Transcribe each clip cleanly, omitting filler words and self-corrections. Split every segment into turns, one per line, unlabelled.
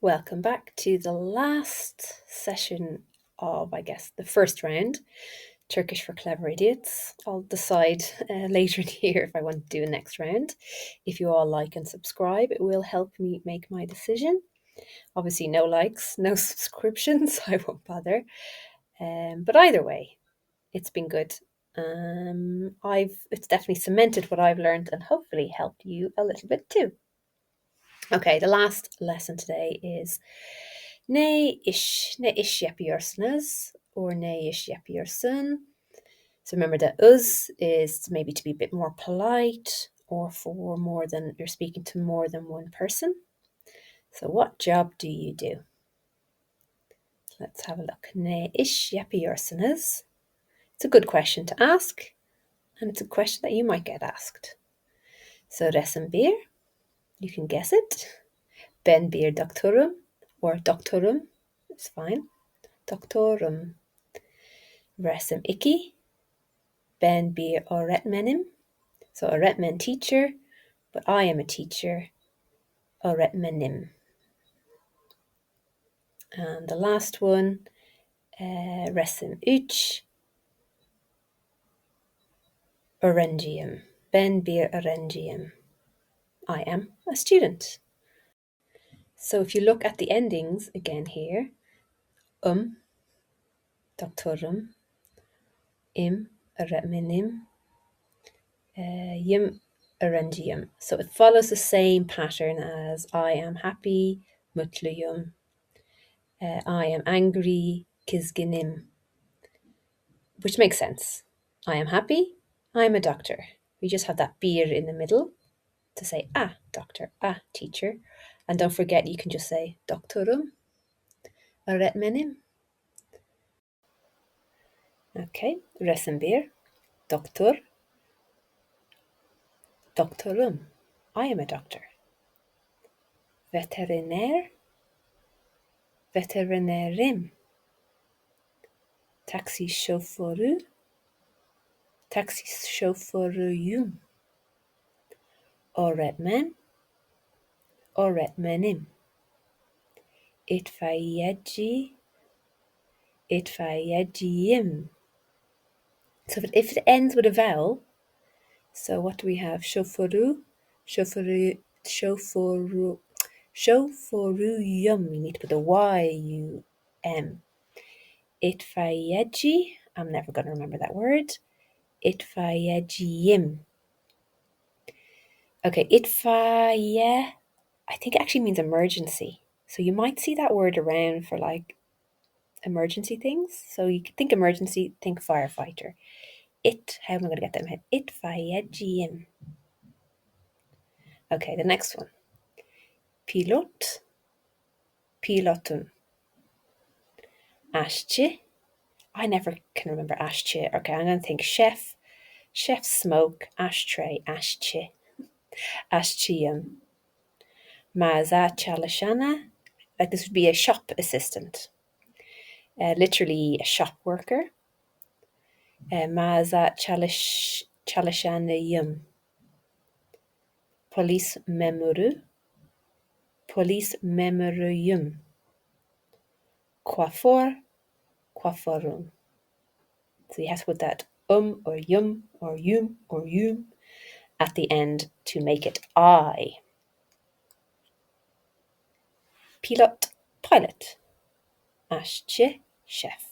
Welcome back to the last session of, the first round, Turkish for Clever Idiots. I'll decide later in the year if I want to do a next round. If you all like and subscribe, it will help me make my decision. Obviously, no likes, no subscriptions, I won't bother. But either way, it's been good. It's definitely cemented what I've learned and hopefully helped you a little bit too. Okay, the last lesson today is ne ish yapıyorsunuz or ne ish yapıyorsun. So remember that us is maybe to be a bit more polite or for more than you're speaking to more than one person. So what job do you do? Let's have a look. Ne ish yapıyorsunuz. It's a good question to ask, and it's a question that you might get asked. So resim bir, you can guess it. Ben bir doktorum or doktorum, it's fine. Doktorum. Resim iki, ben bir öğretmenim. So öğretmen teacher, but I am a teacher. Öğretmenim. And the last one, resim üç, öğrenciyim. Ben bir öğrenciyim. I am a student. So if you look at the endings again here, doktorum, öğretmenim, yim öğrenciyim. So it follows the same pattern as I am happy, mutluyum. I am angry, kızgınım. Which makes sense. I am happy, I'm a doctor. We just have that bir in the middle to say doctor, teacher. And don't forget, you can just say doktorum, öğretmenim. Okay, resim bir, doktor, doktorum. I am a doctor. Veteriner, veterinerim. Taksi şoförü, taksi şoförüyüm. Öğretmen, öğretmenim. İtfaiyeci, itfaiyeciyim. So if it ends with a vowel, so what do we have? Şoförü, şoförüyüm. You need to put the Y-U-M. İtfaiyeci, I'm never going to remember that word. İtfaiyeciyim. Okay, itfaiye, I think it actually means emergency. So you might see that word around for like emergency things. So you could think emergency, think firefighter. How am I going to get that in my head? İtfaiyeciyim. Okay, the next one. Pilot, pilotum. Aşçı, I never can remember aşçı. Okay, I'm going to think chef, chef smoke, ashtray, aşçı. Aşçıyım. Mağaza çalışanı, like this would be a shop assistant. Literally a shop worker. Mağaza çalışanıyım. Polis memuru, polis memuruyum. Kuaför, kuaförüm. So you have to put that or yum or yum or yum at the end to make it I. Pilot, pilot. Aşçı, chef.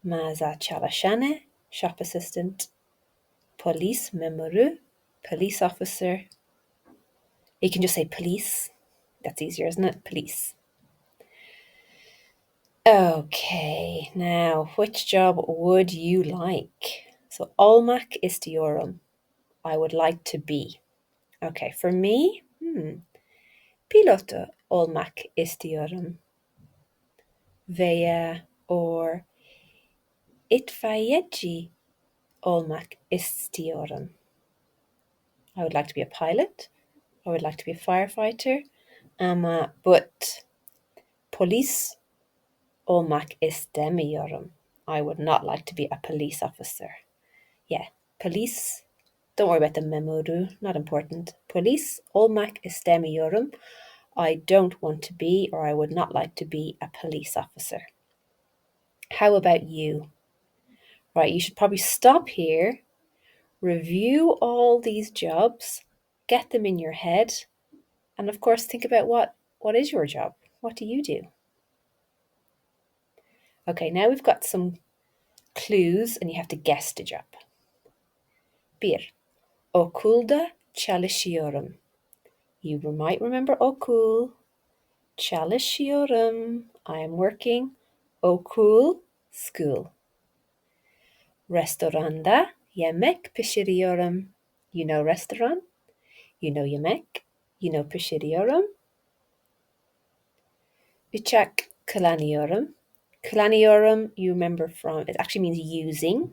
Mağaza çalışanı, shop assistant. Polis memuru, police officer. You can just say police. That's easier, isn't it? Police. Okay, now which job would you like? So olmak istiyorum. I would like to be. Okay, for me, pilotu olmak istiyorum. Veya or itfaiyeci olmak istiyorum. I would like to be a pilot. I would like to be a firefighter. But polis olmak istemiyorum. I would not like to be a police officer. Yeah, police. Don't worry about the memuru, not important. Polis olmak istemiyorum. I don't want to be, or I would not like to be, a police officer. How about you? Right, you should probably stop here, review all these jobs, get them in your head, and of course think about what is your job? What do you do? Okay, now we've got some clues and you have to guess the job. 1. Okulda çalışıyorum. You might remember okul. Çalışıyorum. I am working. Okul, school. Restoranda yemek pişiriyorum. You know restaurant. You know yemek. You know pişiriyorum. Uçak kullanıyorum. Kullanıyorum, you remember from, it actually means using,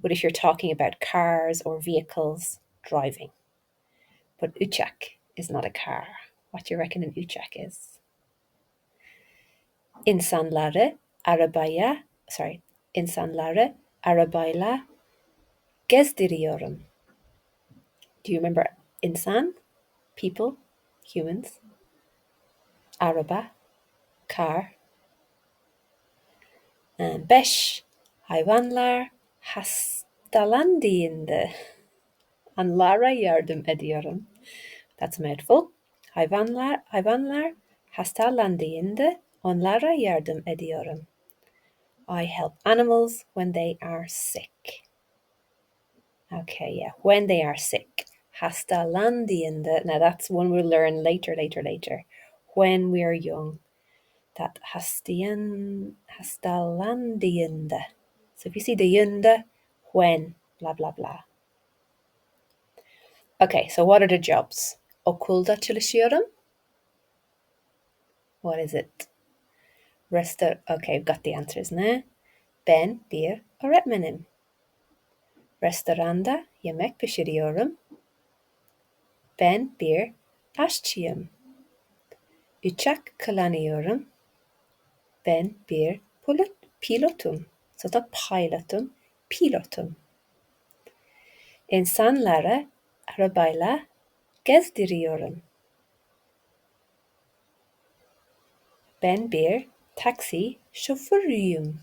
but if you're talking about cars or vehicles, driving. But uçak is not a car. What do you reckon an uçak is? İnsanları arabayla gezdiriyorum. Do you remember insan? People, humans. Araba, car. And 5. Hayvanlar hastalandığında onlara yardım ediyorum. That's a mouthful. Hayvanlar hastalandığında onlara yardım ediyorum. I help animals when they are sick. Okay, yeah, when they are sick. Hastalandığında. Now that's one we'll learn later. When we are young. That hastalandığında. So if you see the yında, when, blah, blah, blah. Okay, so what are the jobs? Okulda çalışıyorum. What is it? Okay, we've got the answers now. Ben bir öğretmenim. Restoranda yemek pişiriyorum. Ben bir aşçıyım. Uçak kullanıyorum. Ben bir pilotum. So da pilotum. İnsanları arabayla gezdiriyorum. Ben bir taksi şoförüyüm.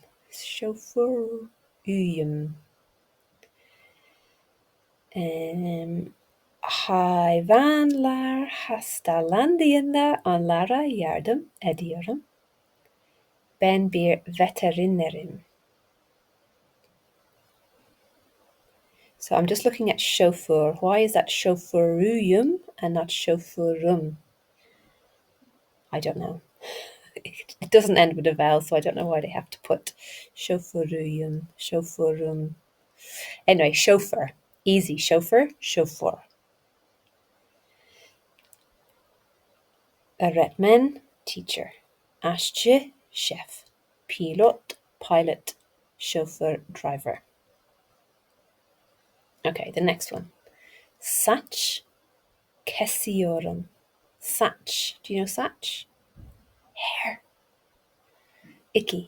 Hayvanlar hastalandığında onlara yardım ediyorum. Ben bir veterinerim. So I'm just looking at chauffeur. Why is that şoförüyüm and not şoförüm? I don't know. It doesn't end with a vowel, so I don't know why they have to put şoförüyüm. Anyway, chauffeur. Easy. Chauffeur. Öğretmen, teacher. Aşçı, chef. Pilot. Chauffeur, driver. Okay, the next one. Saç kesiyorum. Saç. Do you know saç? Hair. 2.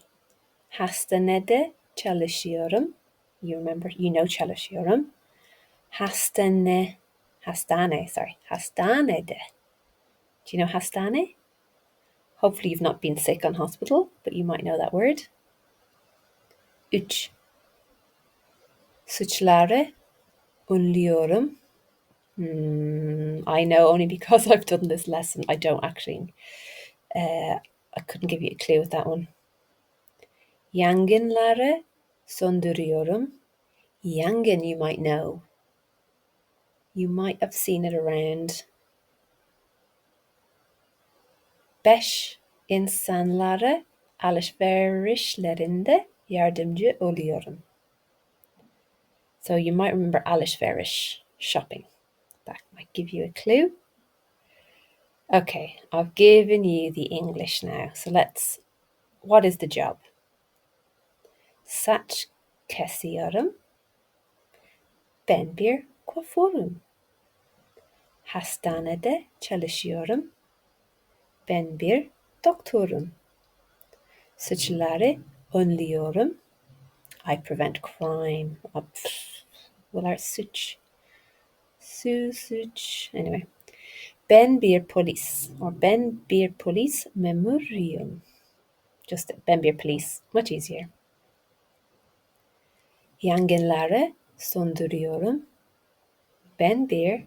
Hastanede çalışıyorum. You know çalışıyorum. Hastanede. Do you know hastane? Hopefully you've not been sick on hospital, but you might know that word. 3. Suçları önlüyorum. I know only because I've done this lesson. I don't actually. I couldn't give you a clue with that one. Yangınları söndürüyorum. Yangın, you might know. You might have seen it around. 5. İnsanlara alışverişlerinde yardımcı oluyorum. So you might remember alışveriş, shopping. That might give you a clue. Okay, I've given you the English now. So what is the job? Saç kesiyorum. Ben bir kuaförüm. Hastanede çalışıyorum. Ben bir doktorum. Suçları önlüyorum. I prevent crime. Suç. Anyway. Ben bir polis or ben bir polis memuruyum. Just ben bir police, much easier. Yangınları söndürüyorum. Ben bir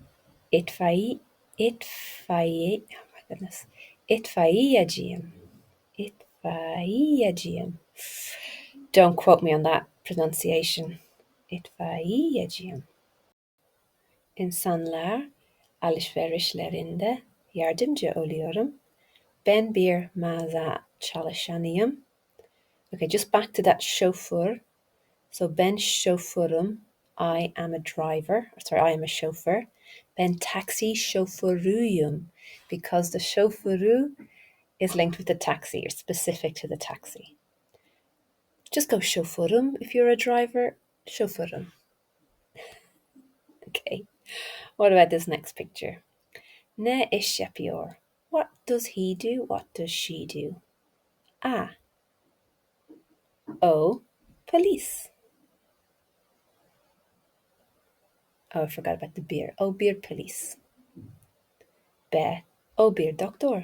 itfaiye, oh my goodness, itfaiyeciyim. İtfaiyeciyim. Don't quote me on that pronunciation. İtfaiyeciyim. İnsanlar alışverişlerinde yardımcı oluyorum. Ben bir mağaza çalışanıyım. Okay, just back to that chauffeur. So ben şoförüm. I am a driver. Sorry, I am a chauffeur. Ben taxi şoförüyüm. Because the chauffeuru is linked with the taxi or specific to the taxi. Just go şoförüm if you're a driver. Şoförüm. Okay. What about this next picture? Ne iş yapıyor? What does he do? What does she do? A. O. Police. Oh, I forgot about the beer. O bir police. B. O bir doktor.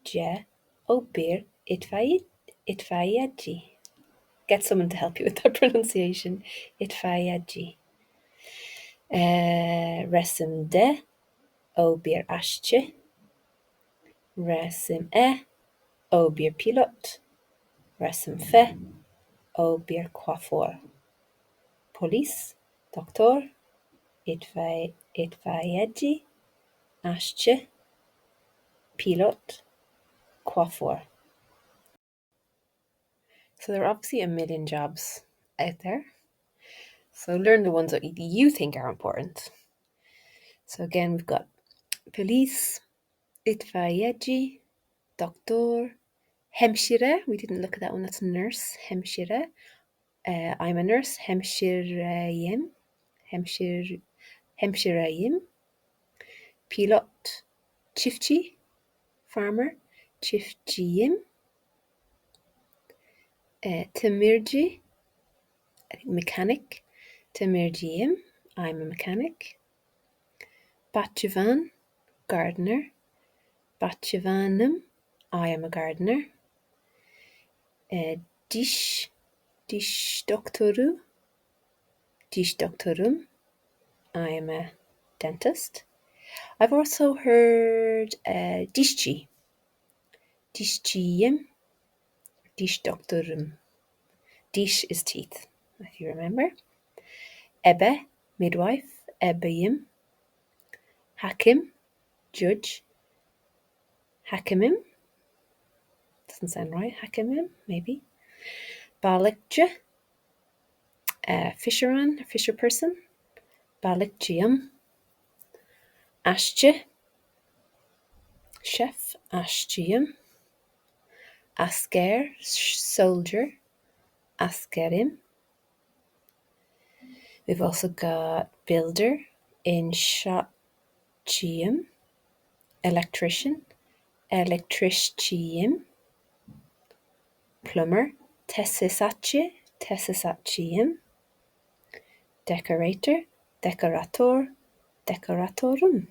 C. O bir itfaiyeci. Get someone to help you with that pronunciation. İtfaiyeci. Resim D. O bir aşçı. Resim E. O bir pilot. Resim F. O bir kuaför. Polis, doktor, itfaiyeci, aşçı, pilot, kuaför. So there are obviously a million jobs out there. So learn the ones that you think are important. So again, we've got police, itfaiyeci, doktor, hemşire. We didn't look at that one. That's nurse. Hemşire. I'm a nurse. Hemşireyim. Hemşireyim. Pilot. Çiftçi. Farmer. Çiftçiyim. Tamirci. Mechanic. Tamirciyim. I'm a mechanic. Bahçıvan. Gardener. Bahçıvanım. I am a gardener. Diş doktoru. Diş doktorum. I am a dentist. I've also heard dişçi. Dişçiyim. Diş doktorum. Dish is teeth, if you remember. Ebe, midwife. Ebeyim. Hakim, judge. Hakimim. Doesn't sound right. Hakimim, maybe. Balıkçı. Fisher person. Balıkçıyım. Aşçı. Chef, aşçıyım. Asker, soldier. Askerim. We've also got builder, inşaatçıyım. Electrician, elektrikçiyim. Plumber, tesisatçıyım. Decorator, dekoratorum.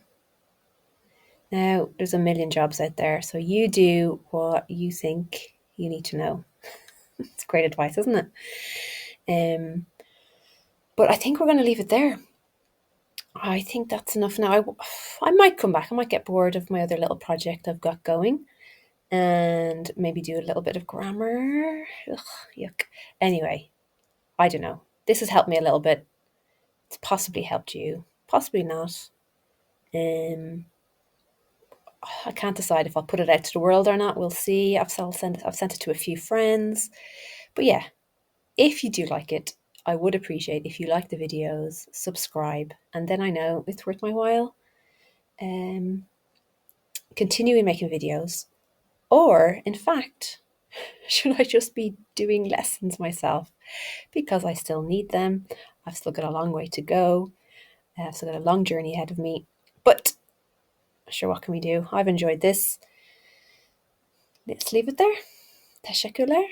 Now, there's a million jobs out there, so you do what you think you need to know. It's great advice, isn't it? But I think we're going to leave it there. I think that's enough now. I might come back. I might get bored of my other little project I've got going and maybe do a little bit of grammar. Ugh, yuck. Anyway, I don't know. This has helped me a little bit. It's possibly helped you. Possibly not. I can't decide if I'll put it out to the world or not. We'll see. I've sent it to a few friends. But yeah, if you do like it, I would appreciate if you like the videos, subscribe, and then I know it's worth my while continuing making videos. Or, in fact, should I just be doing lessons myself? Because I still need them. I've still got a long way to go. I've still got a long journey ahead of me. But, sure, what can we do? I've enjoyed this. Let's leave it there. Teşekkürler.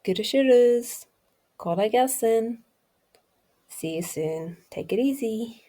Görüşürüz. Kolay gelsin. See you soon. Take it easy.